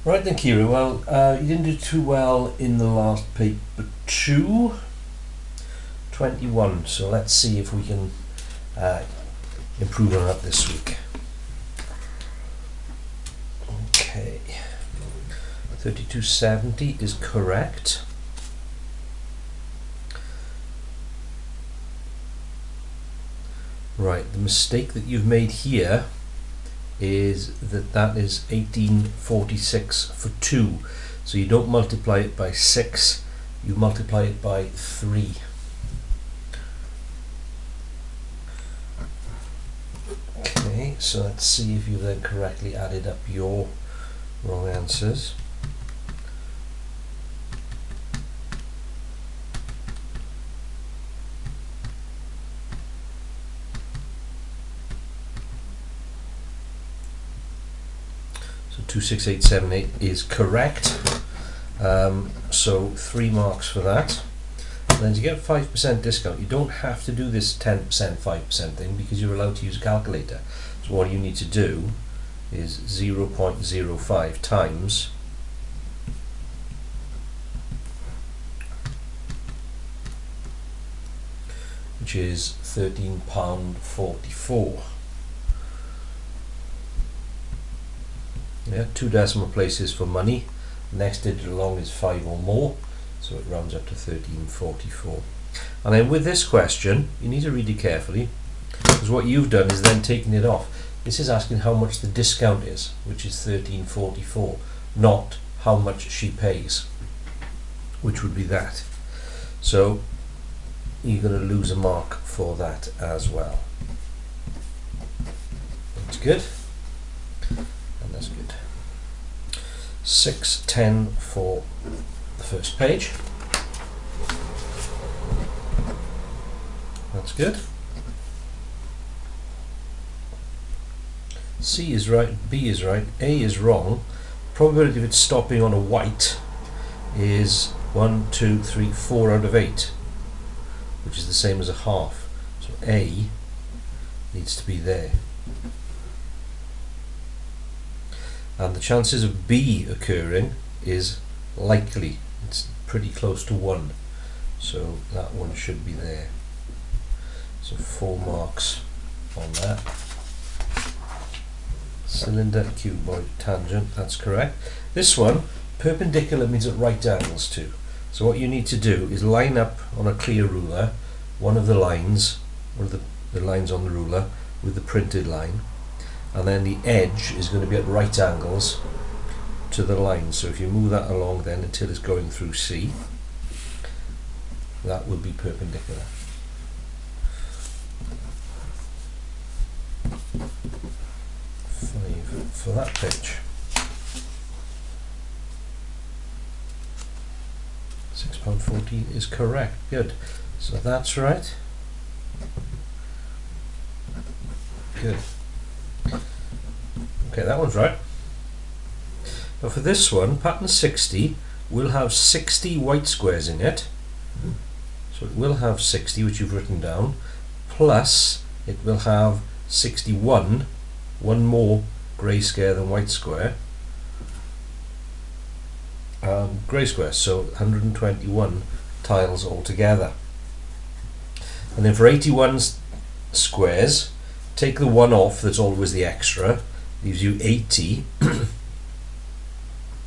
Right then, Kiera, well, you didn't do too well in the last paper 2, 21, so let's see if we can improve on that this week. Okay, 3270 is correct. Right, the mistake that you've made here is that is 1846 for 2, so you don't multiply it by 6, you multiply it by 3. Okay, so let's see if you then correctly added up your wrong answers. So 26878 is correct. So 3 marks for that. And then to get a 5% discount, you don't have to do this 10%, 5% thing because you're allowed to use a calculator. So what you need to do is 0.05 times which is £13.44. Yeah, 2 decimal places for money. Next digit along is 5 or more, so it rounds up to 13.44. And then with this question, you need to read it carefully, because what you've done is then taken it off. This is asking how much the discount is, which is 13.44, not how much she pays, which would be that. So you're going to lose a mark for that as well. That's good. And that's good. 610 for the first page. That's good. C is right, B is right, A is wrong. Probability of it stopping on a white is 1, 2, 3, 4 out of 8, which is the same as a half. So A needs to be there. And the chances of B occurring is likely. It's pretty close to 1. So that one should be there. So 4 marks on that. Cylinder, cuboid, tangent, that's correct. This one, perpendicular means at right angles to. So what you need to do is line up on a clear ruler one of the lines, one of the lines on the ruler with the printed line, and then the edge is going to be at right angles to the line. So if you move that along then until it's going through C, that will be perpendicular. For that page. £6.14 is correct. Good. So that's right. Good. Okay, that one's right. Now for this one, pattern 60 will have 60 white squares in it. So it will have 60, which you've written down, plus it will have 61, one more grey square than white square, grey square, so 121 tiles altogether. And then for 81 squares, take the 1 off, that's always the extra, leaves you 80,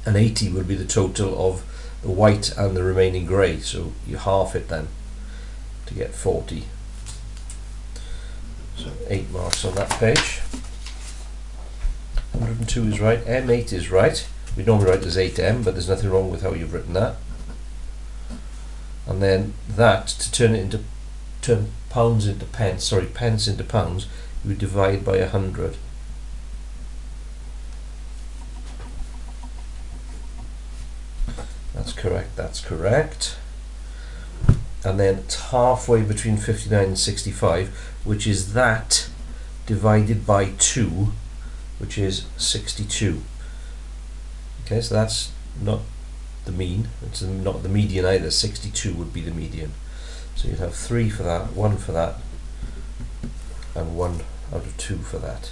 and 80 will be the total of the white and the remaining grey, so you half it then to get 40. So 8 marks on that page. 102 is right, M8 is right. We normally write as 8M, but there's nothing wrong with how you've written that. And then that, to turn pounds into pence, sorry, pence into pounds, you would divide by 100. That's correct, that's correct. And then it's halfway between 59 and 65, which is that divided by 2, which is 62. Okay, so that's not the mean, it's not the median either. 62 would be the median. So you'd have 3 for that, 1 for that, and 1 out of 2 for that,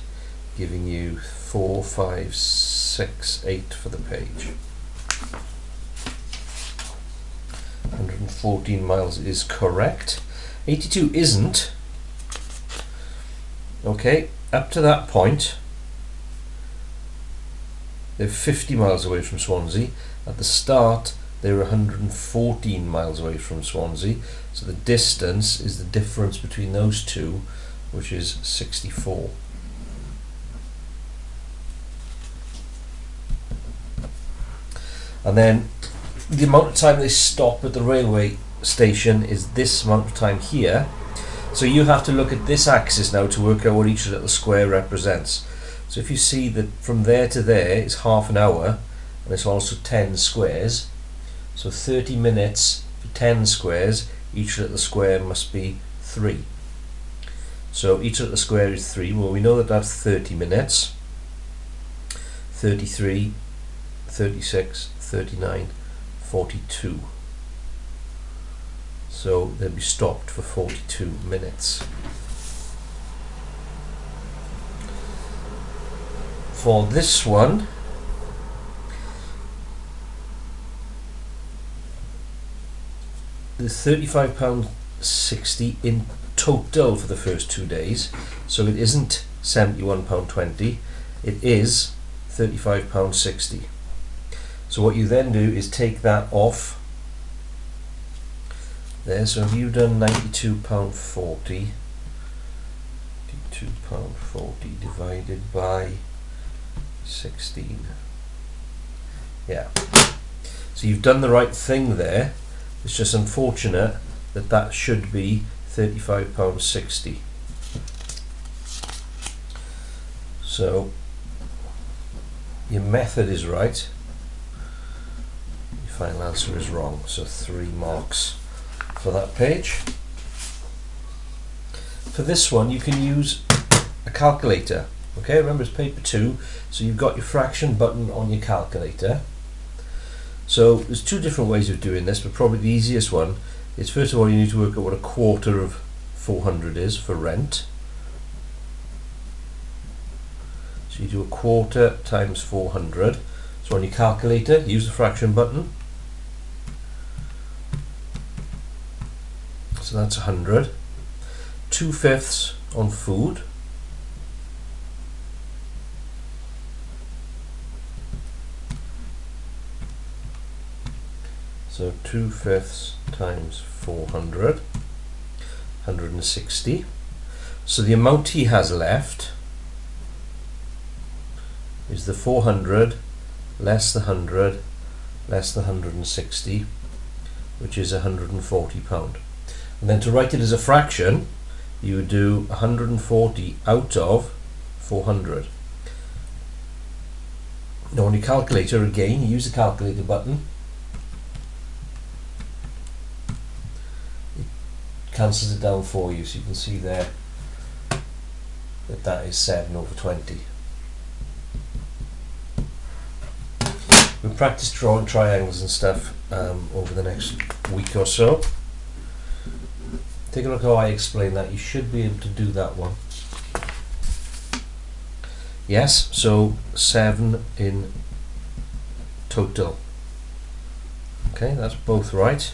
giving you 4, 5, 6. 168 for the page. 114 miles is correct. 82 isn't. Okay, up to that point they're 50 miles away from Swansea. At the start they were 114 miles away from Swansea, so the distance is the difference between those two, which is 64. And then the amount of time they stop at the railway station is this amount of time here. So you have to look at this axis now to work out what each little square represents. So if you see that from there to there is half an hour, and it's also 10 squares, so 30 minutes for 10 squares, each little square must be 3. So each little square is 3. Well, we know that that's 30 minutes. 33, 36, 39, 42. So they'll be stopped for 42 minutes. For this one, the £35.60 in total for the first 2 days. So it isn't £71.20, it is £35.60. So what you then do is take that off there. So have you done £92.40? £92.40 divided by 16. Yeah. So you've done the right thing there. It's just unfortunate that that should be £35.60. So your method is right, your final answer is wrong. So 3 marks for that page. For this one you can use a calculator. Okay, remember it's paper 2, so you've got your fraction button on your calculator. So there's 2 different ways of doing this, but probably the easiest one is, first of all, you need to work out what a quarter of 400 is for rent. So you do a quarter times 400. So on your calculator, use the fraction button. So that's 100. 2/5 on food. So 2/5 times 400, 160. So the amount he has left is the 400 less the 100 less the 160, which is £140. And then to write it as a fraction, you would do 140 out of 400. Now on your calculator, again, you use the calculator button. It cancels it down for you, so you can see there that that is 7/20. We'll practice drawing triangles and stuff over the next week or so. Take a look how I explain that. You should be able to do that one. Yes, so 7 in total. Okay, that's both right,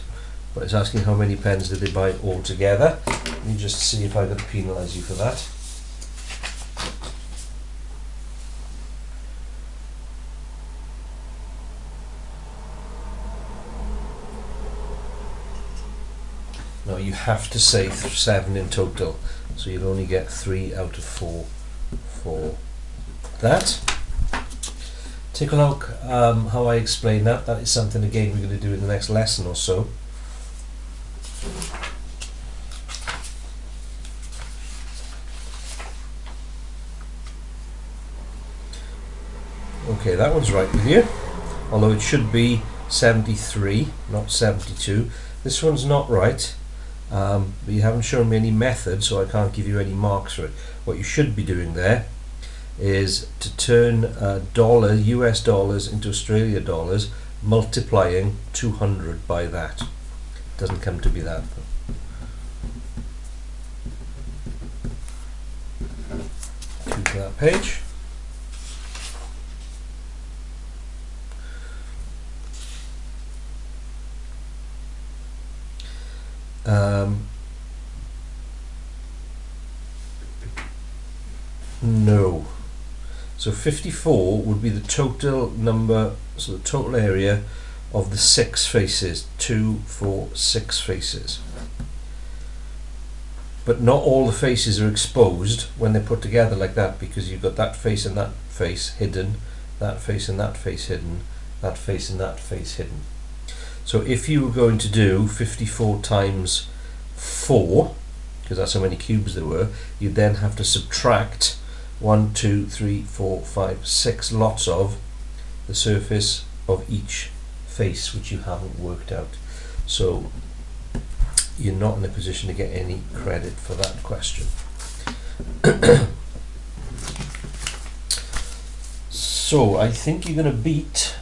but it's asking how many pens did they buy altogether. Let me just see if I'm going to penalise you for that. No, you have to say 7 in total, so you'll only get 3 out of 4 for that. Take a look how I explain that. That is something again we're going to do in the next lesson or so. Okay, that one's right with you, although it should be 73, not 72. This one's not right. But you haven't shown me any method, so I can't give you any marks for it. What you should be doing there is to turn US dollars into Australia dollars, multiplying 200 by that. It doesn't come to be that. To that page. No. So 54 would be the total number, so the total area of the 6 faces. 2, 4, 6 faces. But not all the faces are exposed when they're put together like that, because you've got that face and that face hidden, that face and that face hidden, that face and that face hidden. So if you were going to do 54 times 4, because that's how many cubes there were, you'd then have to subtract 1, 2, 3, 4, 5, 6 lots of the surface of each face, which you haven't worked out. So you're not in a position to get any credit for that question. So I think you're going to beat,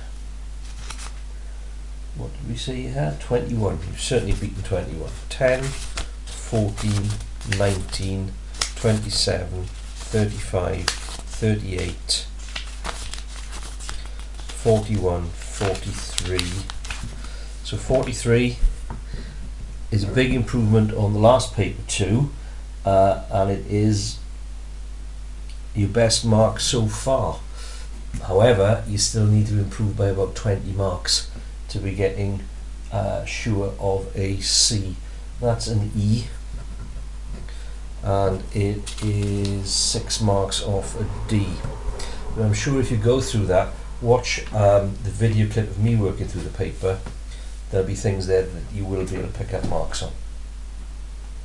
what did we say you had? 21. You've certainly beaten 21. 10, 14, 19, 27, 35, 38, 41, 43. So 43 is a big improvement on the last paper too, and it is your best mark so far. However, you still need to improve by about 20 marks to be getting sure of a C. That's an E, and it is 6 marks off a D. But I'm sure if you go through that, watch the video clip of me working through the paper, there'll be things there that you will be able to pick up marks on.